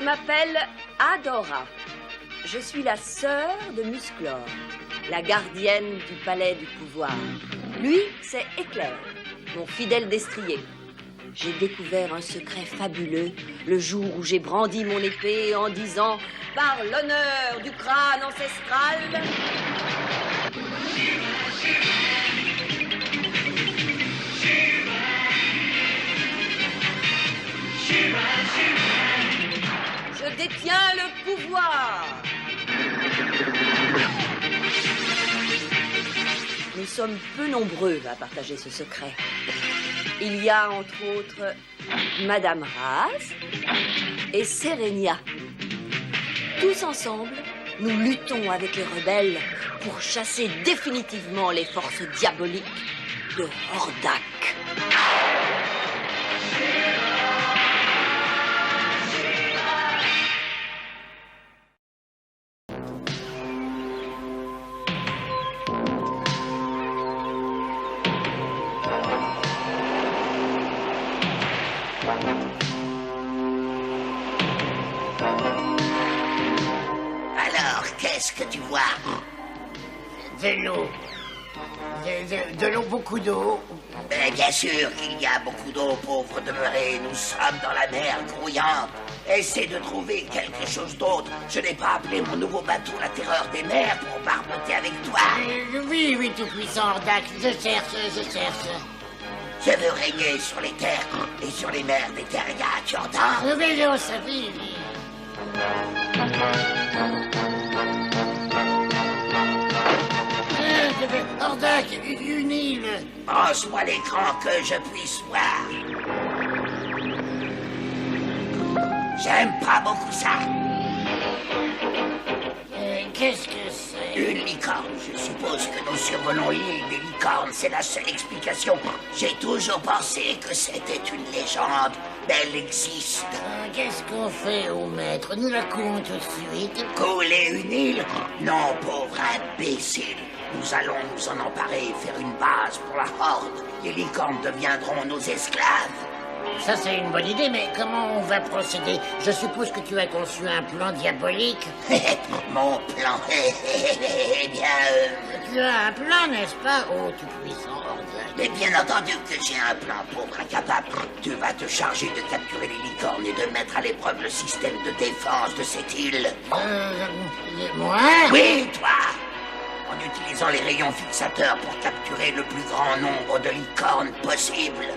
Je m'appelle Adora. Je suis la sœur de Musclor, la gardienne du palais du pouvoir. Lui, c'est Éclair, mon fidèle destrier. J'ai découvert un secret fabuleux le jour où j'ai brandi mon épée en disant « Par l'honneur du crâne ancestral », je détiens le pouvoir. Nous sommes peu nombreux à partager ce secret. Il y a entre autres Madame Raz et Serenia. Tous ensemble, nous luttons avec les rebelles pour chasser définitivement les forces diaboliques de Hordak. Alors, qu'est-ce que tu vois? De l'eau. De l'eau, beaucoup d'eau. Mais bien sûr qu'il y a beaucoup d'eau, pauvre demeuré. Nous sommes dans la mer grouillante. Essaie de trouver quelque chose d'autre. Je n'ai pas appelé mon nouveau bateau la terreur des mers pour barboter avec toi. Oui, tout-puissant Hordak. Je cherche. Je veux régner sur les terres et sur les mers des Terrias, tu entends? Vélo, ça vive. Hordak, une île. Pense-moi l'écran que je puisse voir. J'aime pas beaucoup ça. Qu'est-ce que c'est? Une licorne. Je suppose que nous survolons l'île des licornes. C'est la seule explication. J'ai toujours pensé que c'était une légende. Mais elle existe. Qu'est-ce qu'on fait au maître? Nous la coulons tout de suite. Couler une île? Non, pauvre imbécile. Nous allons nous en emparer et faire une base pour la horde. Les licornes deviendront nos esclaves. Ça, c'est une bonne idée, mais comment on va procéder? Je suppose que tu as conçu un plan diabolique. Mon plan? Eh bien... Tu as un plan, n'est-ce pas? Oh, tout-puissant Hordak. Mais bien entendu que j'ai un plan, pauvre incapable. Tu vas te charger de capturer les licornes et de mettre à l'épreuve le système de défense de cette île. Moi? Oui, toi! En utilisant les rayons fixateurs pour capturer le plus grand nombre de licornes possible.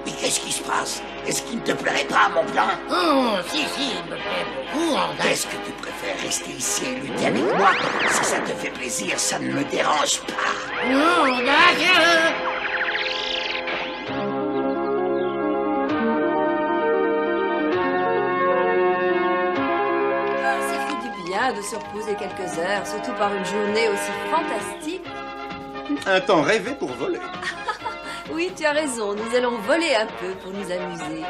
Mais qu'est-ce qui se passe? Est-ce qu'il ne te plairait pas, mon plan? Oh, si, il me plaît beaucoup, Hordak. Est-ce que tu préfères rester ici et lutter avec moi? Si ça te fait plaisir, ça ne me dérange pas. Non, Hordak. Ça fait du bien de se reposer quelques heures, surtout par une journée aussi fantastique. Un temps rêvé pour voler. Oui, tu as raison, nous allons voler un peu pour nous amuser.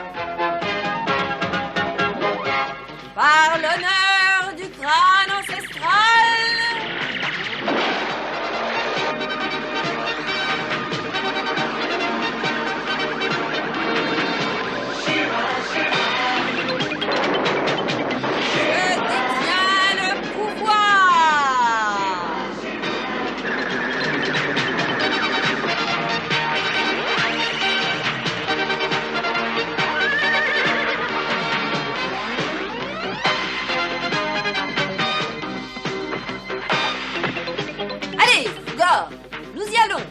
Par l'honneur du crâne ancestral. Je détiens le pouvoir. Nous y allons.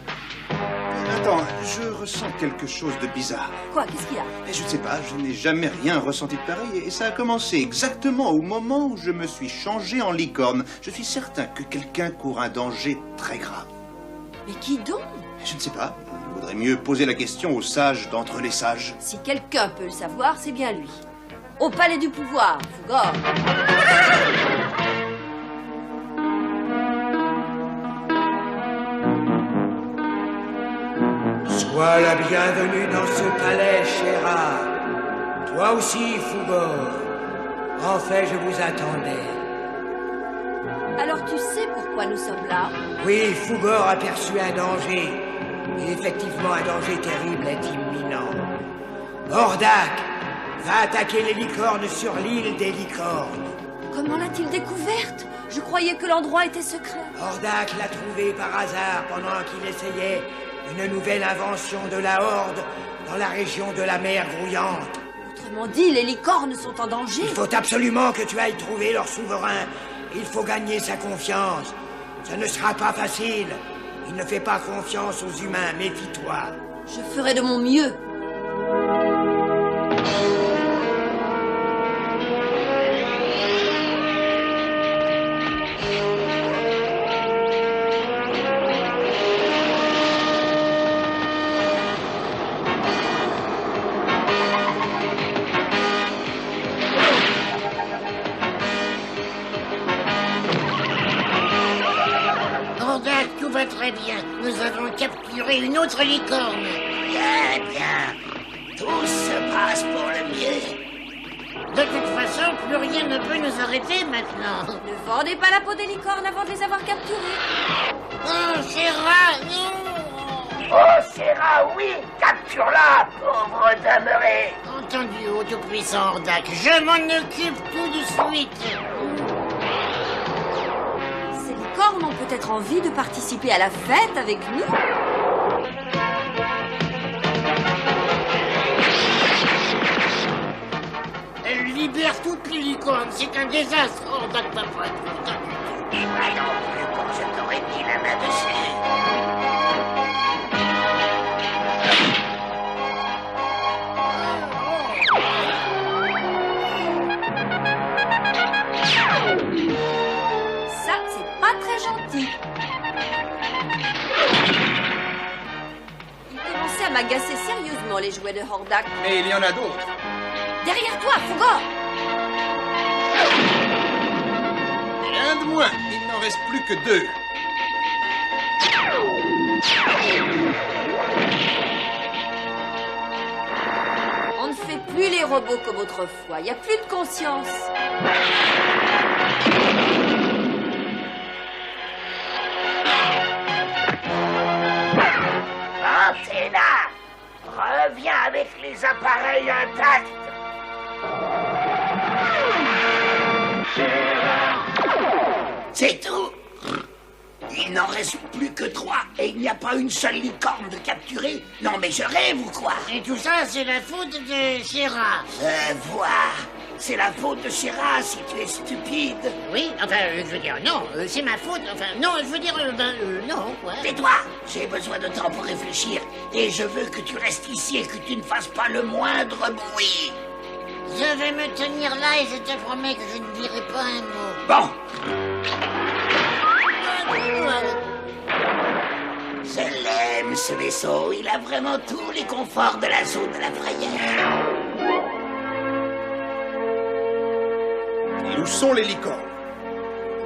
Attends, je ressens quelque chose de bizarre. Quoi? Qu'est-ce qu'il y a? Et je ne sais pas, je n'ai jamais rien ressenti de pareil. Et ça a commencé exactement au moment où je me suis changé en licorne. Je suis certain que quelqu'un court un danger très grave. Mais qui donc? Je ne sais pas. Il vaudrait mieux poser la question au sage d'entre les sages. Si quelqu'un peut le savoir, c'est bien lui. Au palais du pouvoir, Fugor. Sois la bienvenue dans ce palais, Chéra. Toi aussi, Fugor. En fait, je vous attendais. Alors tu sais pourquoi nous sommes là? Oui, Fugor aperçut un danger. Et effectivement, un danger terrible est imminent. Hordak, Va attaquer les licornes sur l'île des licornes. Comment l'a-t-il découverte? Je croyais que l'endroit était secret. Hordak l'a trouvée par hasard pendant qu'il essayait une nouvelle invention de la Horde dans la région de la mer Grouillante. Autrement dit, les licornes sont en danger. Il faut absolument que tu ailles trouver leur souverain. Il faut gagner sa confiance. Ça ne sera pas facile. Il ne fait pas confiance aux humains, méfie-toi. Je ferai de mon mieux. Hordak, tout va très bien. Nous avons capturé une autre licorne. Bien, bien. Tout se passe pour le mieux. De toute façon, plus rien ne peut nous arrêter maintenant. Ne vendez pas la peau des licornes avant de les avoir capturées. Oh, Shera, non! Oh, Serra, oui, capture-la, pauvre demeuré. Entendu, ô tout-puissant Hordak, je m'en occupe tout de suite. Ces licornes ont peut-être envie de participer à la fête avec nous. Elle libère toutes les licornes, c'est un désastre. Hordak va pas être content. Et moi non plus, quand je t'aurais mis la main dessus. Ça, c'est pas très gentil. Ils commençaient à m'agacer sérieusement, les jouets de Hordak. Et il y en a d'autres. Derrière toi, Fougor! Et un de moins. Il n'en reste plus que 2. On ne fait plus les robots comme autrefois. Il n'y a plus de conscience. Antenna, reviens avec les appareils intacts. C'est tout. Il n'en reste plus que 3 et il n'y a pas une seule licorne de capturer. Non mais je rêve ou quoi? Et tout ça, c'est la faute de Shera. Je vois. C'est la faute de Shera si tu es stupide. Oui, enfin, je veux dire, non, c'est ma faute. Enfin, non, je veux dire, non, quoi. Tais-toi, j'ai besoin de temps pour réfléchir. Et je veux que tu restes ici et que tu ne fasses pas le moindre bruit. Je vais me tenir là et je te promets que je ne dirai pas un mot. Bon. Je l'aime, ce vaisseau. Il a vraiment tous les conforts de la zone de la frayeur. Et où sont les licornes?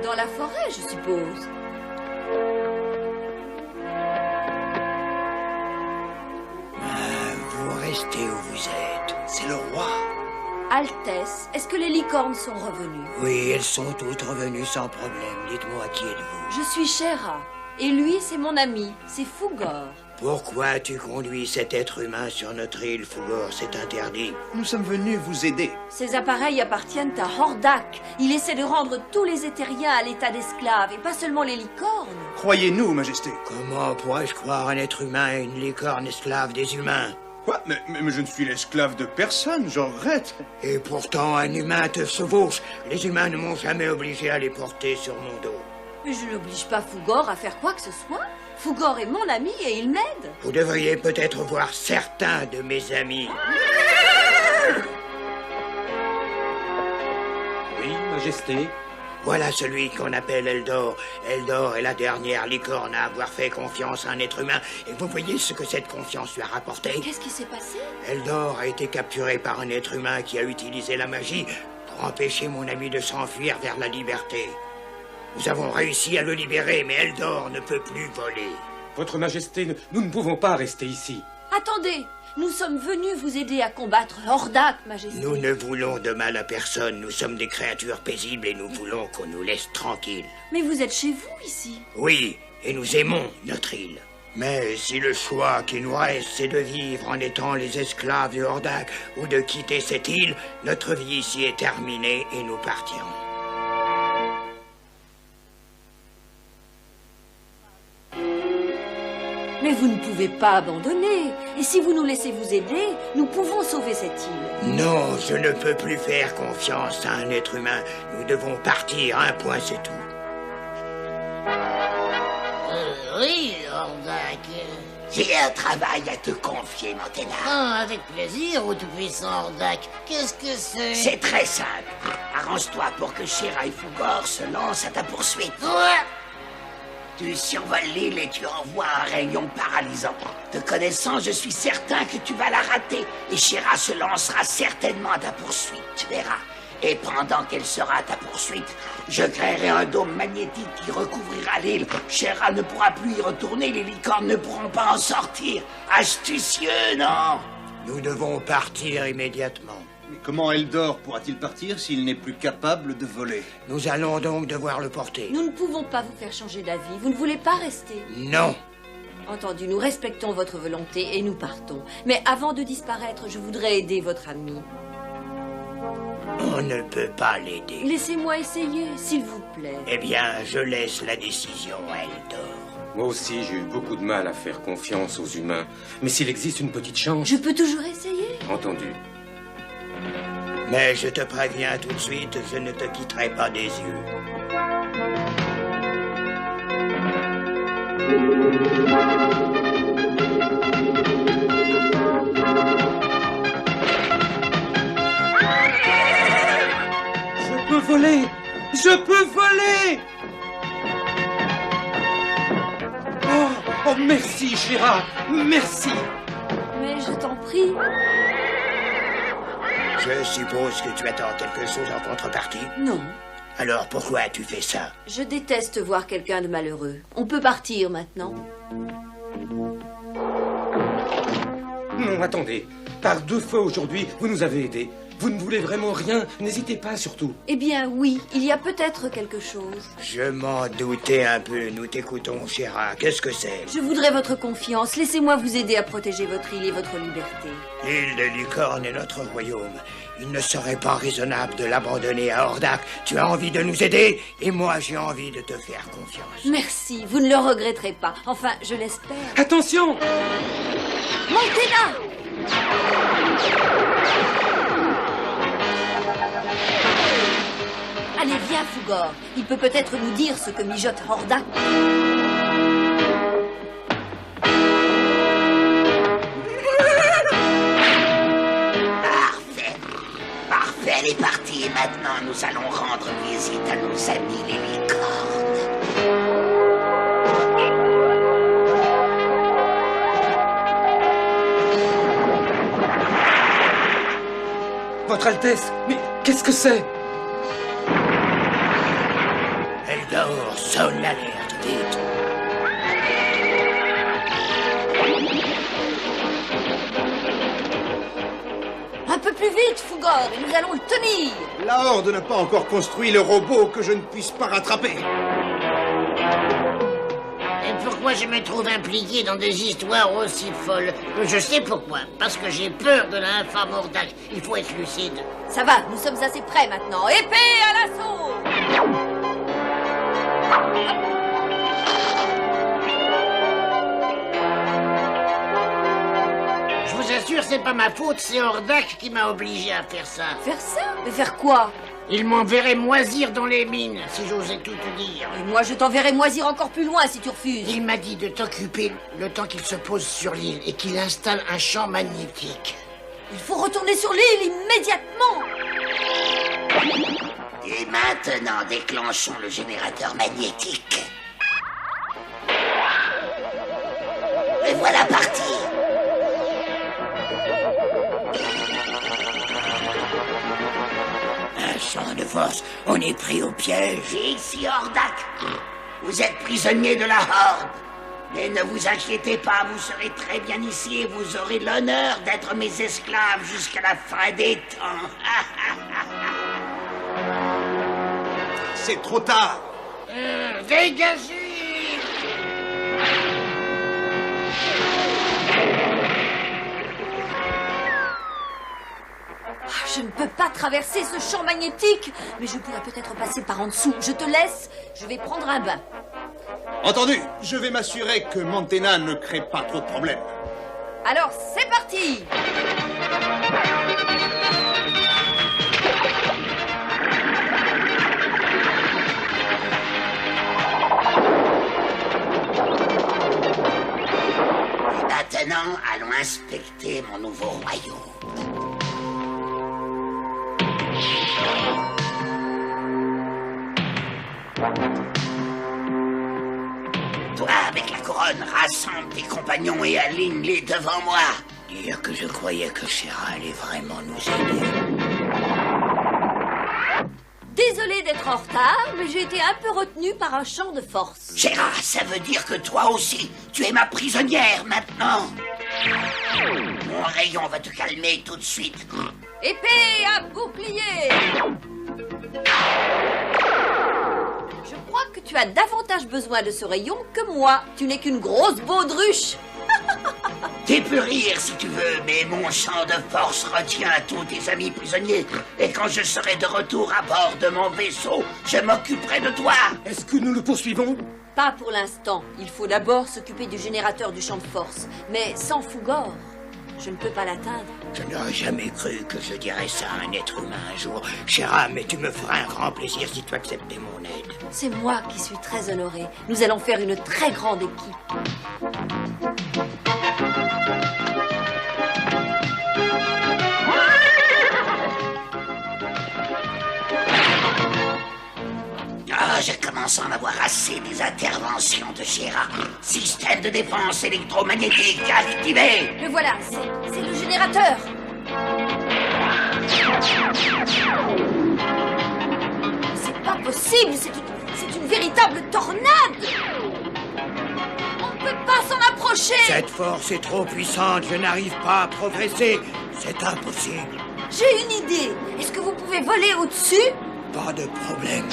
Dans la forêt, je suppose. Vous restez où vous êtes. C'est le roi. Altesse, est-ce que les licornes sont revenues? Oui, elles sont toutes revenues sans problème. Dites-moi qui êtes-vous. Je suis Shera. Et lui, c'est mon ami. C'est Fougor. Pourquoi tu conduis cet être humain sur notre île, Fougor? C'est interdit. Nous sommes venus vous aider. Ces appareils appartiennent à Hordak. Il essaie de rendre tous les éthériens à l'état d'esclaves, et pas seulement les licornes. Croyez-nous, Majesté. Comment pourrais-je croire un être humain et une licorne esclave des humains? Quoi? Mais je ne suis l'esclave de personne, Jorrette. Et pourtant, un humain te chevauche. Les humains ne m'ont jamais obligé à les porter sur mon dos. Mais je n'oblige pas Fougor à faire quoi que ce soit. Fougor est mon ami et il m'aide. Vous devriez peut-être voir certains de mes amis. Oui, Majesté. Voilà celui qu'on appelle Eldor. Eldor est la dernière licorne à avoir fait confiance à un être humain. Et vous voyez ce que cette confiance lui a rapporté? Qu'est-ce qui s'est passé? Eldor a été capturé par un être humain qui a utilisé la magie pour empêcher mon ami de s'enfuir vers la liberté. Nous avons réussi à le libérer, mais Eldor ne peut plus voler. Votre Majesté, nous ne pouvons pas rester ici. Attendez, nous sommes venus vous aider à combattre Hordak, Majesté. Nous ne voulons de mal à personne. Nous sommes des créatures paisibles et nous voulons qu'on nous laisse tranquilles. Mais vous êtes chez vous, ici. Oui, et nous aimons notre île. Mais si le choix qui nous reste, c'est de vivre en étant les esclaves de Hordak ou de quitter cette île, notre vie ici est terminée et nous partirons. Mais vous ne pouvez pas abandonner. Et si vous nous laissez vous aider, nous pouvons sauver cette île. Non, je ne peux plus faire confiance à un être humain. Nous devons partir, un point c'est tout. Oui, Hordak. J'ai un travail à te confier, Montena. Ah, avec plaisir, ô tout-puissant Hordak. Qu'est-ce que c'est? C'est très simple. Arrange-toi pour que Shera et Fugor se lancent à ta poursuite. Ouais. Tu survoles l'île et tu envoies un rayon paralysant. Te connaissant, je suis certain que tu vas la rater. Et Shera se lancera certainement à ta poursuite, tu verras. Et pendant qu'elle sera à ta poursuite, je créerai un dôme magnétique qui recouvrira l'île. Shera ne pourra plus y retourner, les licornes ne pourront pas en sortir. Astucieux, non? Nous devons partir immédiatement. Mais comment Eldor pourra-t-il partir s'il n'est plus capable de voler? Nous allons donc devoir le porter. Nous ne pouvons pas vous faire changer d'avis. Vous ne voulez pas rester? Non. Entendu, nous respectons votre volonté et nous partons. Mais avant de disparaître, je voudrais aider votre ami. On ne peut pas l'aider. Laissez-moi essayer, s'il vous plaît. Eh bien, je laisse la décision à Eldor. Moi aussi, j'ai eu beaucoup de mal à faire confiance aux humains. Mais s'il existe une petite chance... Je peux toujours essayer. Entendu. Mais je te préviens tout de suite, je ne te quitterai pas des yeux. Je peux voler! Je peux voler! Oh, merci, Shera! Merci! Mais je t'en prie. Je suppose que tu attends quelque chose en contrepartie? Non. Alors pourquoi as-tu fait ça? Je déteste voir quelqu'un de malheureux. On peut partir maintenant. Non, attendez. Par 2 fois aujourd'hui, vous nous avez aidés. Vous ne voulez vraiment rien? N'hésitez pas, surtout. Eh bien, oui, il y a peut-être quelque chose. Je m'en doutais un peu. Nous t'écoutons, Shera. Qu'est-ce que c'est? Je voudrais votre confiance. Laissez-moi vous aider à protéger votre île et votre liberté. L'île de Licorne est notre royaume. Il ne serait pas raisonnable de l'abandonner à Hordak. Tu as envie de nous aider et moi j'ai envie de te faire confiance. Merci, vous ne le regretterez pas. Enfin, je l'espère. Attention! Montez là! Allez, viens, Fugor. Il peut peut-être nous dire ce que mijote Hordak. Parfait, elle est partie et maintenant nous allons rendre visite à nos amis les licornes. Votre Altesse, mais qu'est-ce que c'est? Eldor, sonne l'alerte, vite. Un peu plus vite, Fugor, et nous allons le tenir. La Horde n'a pas encore construit le robot que je ne puisse pas rattraper. Et pourquoi je me trouve impliqué dans des histoires aussi folles? Je sais pourquoi. Parce que j'ai peur de l'infâme Hordak. Il faut être lucide. Ça va, nous sommes assez près maintenant. Épée à l'assaut! Je vous assure, c'est pas ma faute, c'est Hordak qui m'a obligé à faire ça. Faire ça? Mais faire quoi? Il m'enverrait moisir dans les mines, si j'osais tout te dire. Et moi, je t'enverrai moisir encore plus loin si tu refuses. Il m'a dit de t'occuper le temps qu'il se pose sur l'île et qu'il installe un champ magnétique. Il faut retourner sur l'île immédiatement. Et maintenant, déclenchons le générateur magnétique. Et voilà parti. Un champ de force, on est pris au piège. Ici Hordak. Vous êtes prisonnier de la Horde. Mais ne vous inquiétez pas, vous serez très bien ici et vous aurez l'honneur d'être mes esclaves jusqu'à la fin des temps. C'est trop tard. Dégagez! Je ne peux pas traverser ce champ magnétique, mais je pourrais peut-être passer par en dessous. Je te laisse, je vais prendre un bain. Entendu, je vais m'assurer que Manténa ne crée pas trop de problèmes. Alors, c'est parti! Maintenant, allons inspecter mon nouveau royaume. Toi, avec la couronne, rassemble tes compagnons et aligne-les devant moi. Dire que je croyais que Shera allait vraiment nous aider. Désolée d'être en retard, mais j'ai été un peu retenue par un champ de force. Shera, ça veut dire que toi aussi, tu es ma prisonnière maintenant. Mon rayon va te calmer tout de suite. Épée à bouclier! Je crois que tu as davantage besoin de ce rayon que moi. Tu n'es qu'une grosse baudruche. Tu peux rire si tu veux, mais mon champ de force retient tous tes amis prisonniers. Et quand je serai de retour à bord de mon vaisseau, je m'occuperai de toi. Est-ce que nous le poursuivons? Pas pour l'instant. Il faut d'abord s'occuper du générateur du champ de force. Mais sans Fugor, je ne peux pas l'atteindre. Je n'aurais jamais cru que je dirais ça à un être humain un jour. Shera, mais tu me feras un grand plaisir si tu acceptais mon aide. C'est moi qui suis très honorée. Nous allons faire une très grande équipe. Ah, je commence à en avoir assez des interventions de Shera. Système de défense électromagnétique activé. Le voilà, c'est le générateur. C'est pas possible, c'est une véritable tornade. On ne peut pas s'en approcher. Cette force est trop puissante, je n'arrive pas à progresser. C'est impossible. J'ai une idée. Est-ce que vous pouvez voler au-dessus? Pas de problème.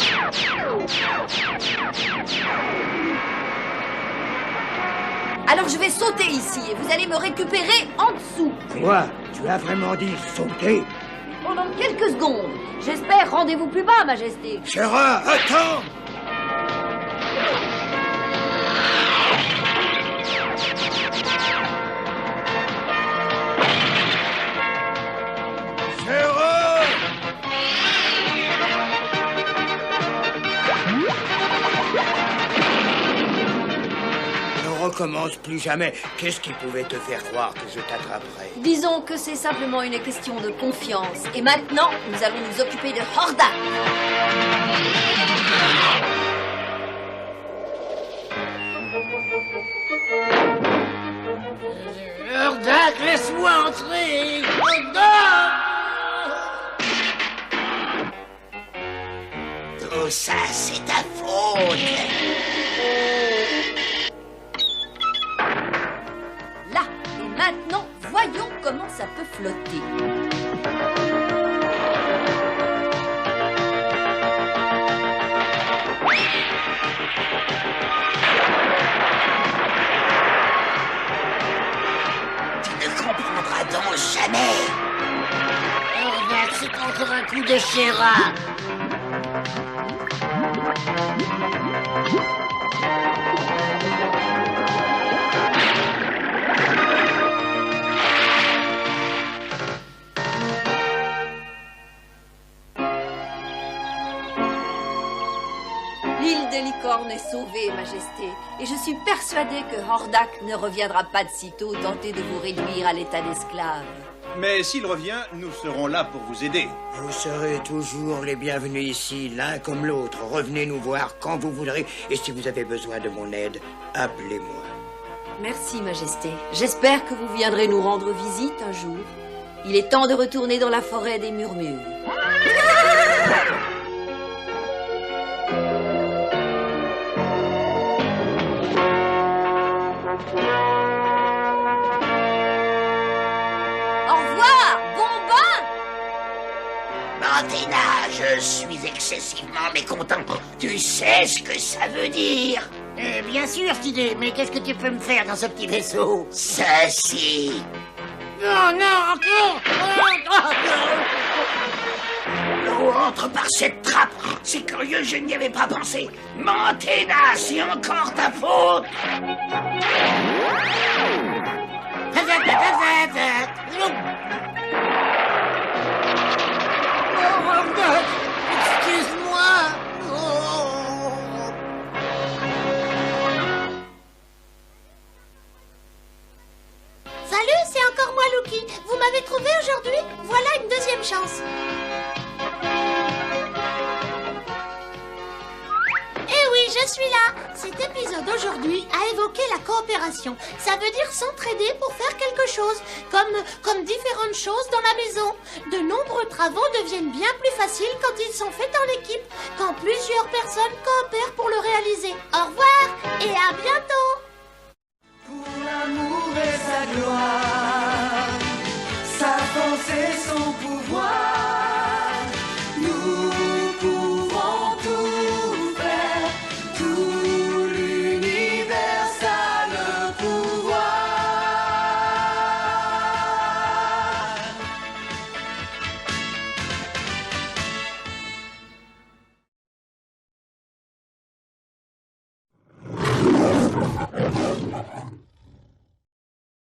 Alors je vais sauter ici et vous allez me récupérer en dessous. Quoi? Tu as vraiment dit sauter? Pendant quelques secondes. J'espère rendez-vous plus bas, Majesté. Shera, attends! Shera! Ne recommence plus jamais. Qu'est-ce qui pouvait te faire croire que je t'attraperais? Disons que c'est simplement une question de confiance. Et maintenant, nous allons nous occuper de Hordak. Hordak, laisse-moi entrer! Hordak! Tout ça, c'est ta faute. Là, et maintenant, voyons comment ça peut flotter. Tu ne comprendras donc jamais. Hordak, c'est encore un coup de Shera! L'île des licornes est sauvée, Majesté. Et je suis persuadée que Hordak ne reviendra pas de sitôt tenter de vous réduire à l'état d'esclave. Mais s'il revient, nous serons là pour vous aider. Vous serez toujours les bienvenus ici, l'un comme l'autre. Revenez nous voir quand vous voudrez. Et si vous avez besoin de mon aide, appelez-moi. Merci, Majesté. J'espère que vous viendrez nous rendre visite un jour. Il est temps de retourner dans la forêt des murmures. Au revoir, bon bain! Manténa, je suis excessivement mécontent. Tu sais ce que ça veut dire? Bien sûr, Tidé, mais qu'est-ce que tu peux me faire dans ce petit vaisseau? Ceci. Non, non, encore. L'eau entre par cette trappe. C'est curieux, je n'y avais pas pensé. Manténa, c'est encore ta faute. Excuse-moi. Salut, c'est encore moi, Lucky. Vous m'avez trouvé aujourd'hui? Voilà une deuxième chance. Eh oui, je suis là. Cet épisode aujourd'hui a évoqué la coopération. Ça veut dire s'entraider pour faire quelque chose, comme différentes choses dans la maison. De nombreux travaux deviennent bien plus faciles quand ils sont faits en équipe, quand plusieurs personnes coopèrent pour le réaliser. Au revoir et à bientôt. Pour l'amour et sa gloire, sa force et son